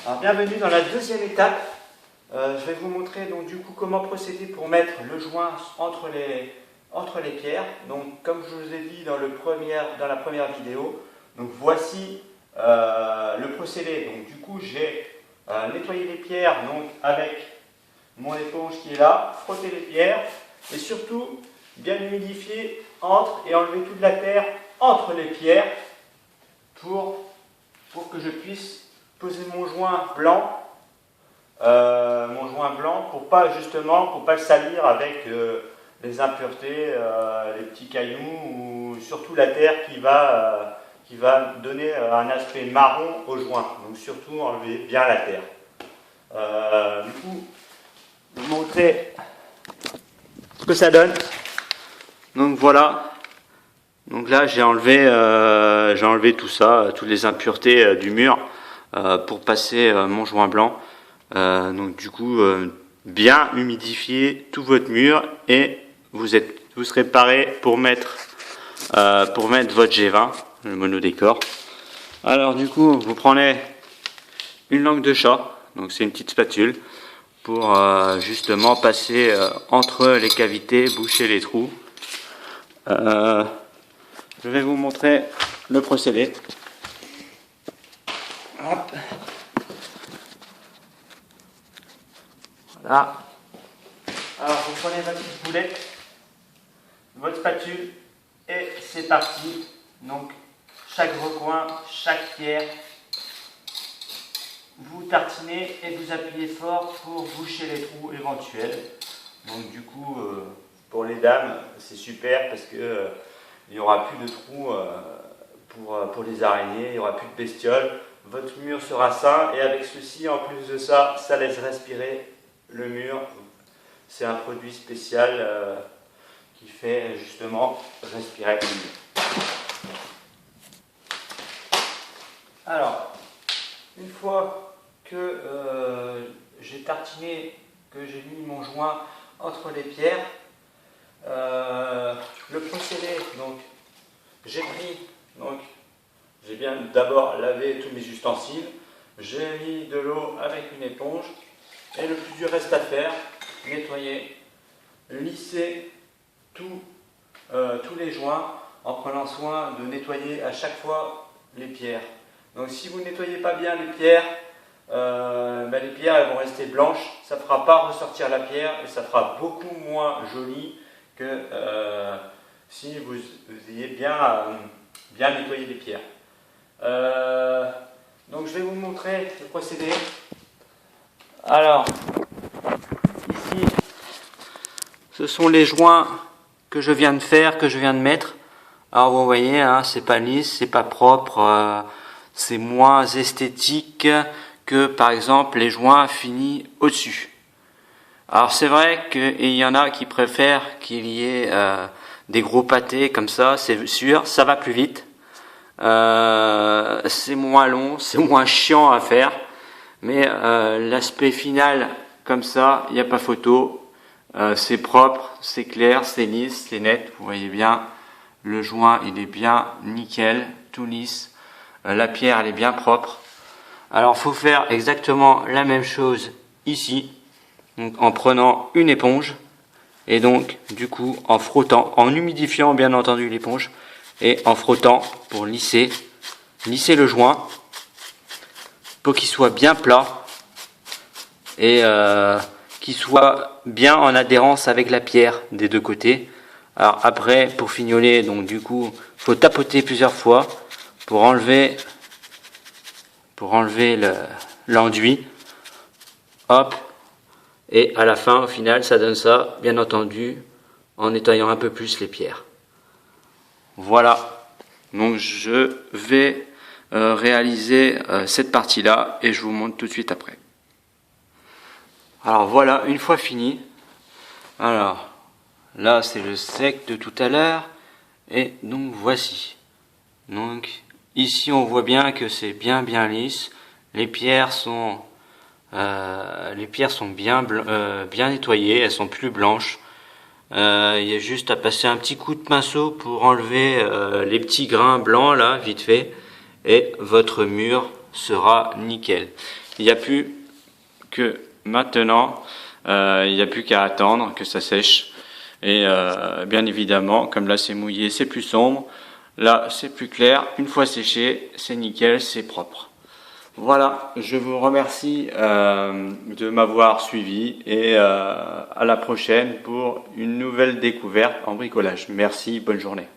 Alors, bienvenue dans la deuxième étape. Je vais vous montrer donc du coup comment procéder pour mettre le joint entre les pierres. Donc comme je vous ai dit dans la première vidéo, donc voici le procédé. Donc du coup j'ai nettoyé les pierres donc avec mon éponge qui est là, frotter les pierres et surtout bien humidifier et enlever toute la terre entre les pierres pour que je puisse poser mon joint blanc pour pas le salir avec les impuretés, les petits cailloux ou surtout la terre qui va donner un aspect marron au joint. Donc surtout enlever bien la terre. Du coup, je vais vous montrer ce que ça donne. Donc voilà. Donc là j'ai enlevé tout ça, toutes les impuretés du mur pour passer mon joint blanc. Donc du coup bien humidifier tout votre mur et vous serez paré pour mettre votre G20, le monodécor. Alors du coup vous prenez une langue de chat, donc c'est une petite spatule pour justement passer entre les cavités, boucher les trous. Je vais vous montrer le procédé. Hop. Voilà. Alors vous prenez votre petite boulette, votre spatule et c'est parti. Donc chaque recoin, chaque pierre, vous tartinez et vous appuyez fort pour boucher les trous éventuels. Donc du coup pour les dames c'est super parce que il n'y aura plus de trous pour les araignées, il n'y aura plus de bestioles. Votre mur sera sain et avec ceci, en plus de ça, ça laisse respirer le mur. C'est un produit spécial qui fait justement respirer le mur. Alors, une fois que j'ai tartiné, que j'ai mis mon joint entre les pierres, le procédé, donc j'ai bien d'abord lavé tous mes ustensiles, j'ai mis de l'eau avec une éponge et le plus dur reste à faire, nettoyer, lisser tous les joints en prenant soin de nettoyer à chaque fois les pierres. Donc si vous ne nettoyez pas bien les pierres elles vont rester blanches, ça ne fera pas ressortir la pierre et ça fera beaucoup moins joli que si vous ayez bien nettoyé les pierres. Donc je vais vous montrer le procédé. Alors, ici, ce sont les joints que je viens de faire, que je viens de mettre. Alors vous voyez, hein, c'est pas lisse, c'est pas propre, c'est moins esthétique que par exemple les joints finis au-dessus. Alors c'est vrai qu'il y en a qui préfèrent qu'il y ait des gros pâtés comme ça, c'est sûr, ça va plus vite. C'est moins long, c'est moins chiant à faire, mais l'aspect final comme ça, il n'y a pas photo. C'est propre, c'est clair, c'est lisse, c'est net. Vous voyez bien, le joint il est bien nickel, tout lisse. La pierre elle est bien propre. Alors faut faire exactement la même chose ici. Donc en prenant une éponge et donc du coup en frottant, en humidifiant bien entendu l'éponge et en frottant pour lisser le joint pour qu'il soit bien plat et qu'il soit bien en adhérence avec la pierre des deux côtés. Alors après pour fignoler, donc du coup faut tapoter plusieurs fois pour enlever l'enduit. Hop. Et à la fin, au final, ça donne ça, bien entendu, en nettoyant un peu plus les pierres. Voilà. Donc je vais réaliser cette partie-là et je vous montre tout de suite après. Alors voilà, une fois fini. Alors, là c'est le sec de tout à l'heure. Et donc voici. Donc ici on voit bien que c'est bien lisse. Les pierres sont bien nettoyées, elles sont plus blanches. Il y a juste à passer un petit coup de pinceau pour enlever les petits grains blancs là, vite fait, et votre mur sera nickel. Il n'y a plus que maintenant, il n'y a plus qu'à attendre que ça sèche. Et bien évidemment, comme là c'est mouillé, c'est plus sombre. Là c'est plus clair. Une fois séché, c'est nickel, c'est propre. Voilà, je vous remercie de m'avoir suivi et à la prochaine pour une nouvelle découverte en bricolage. Merci, bonne journée.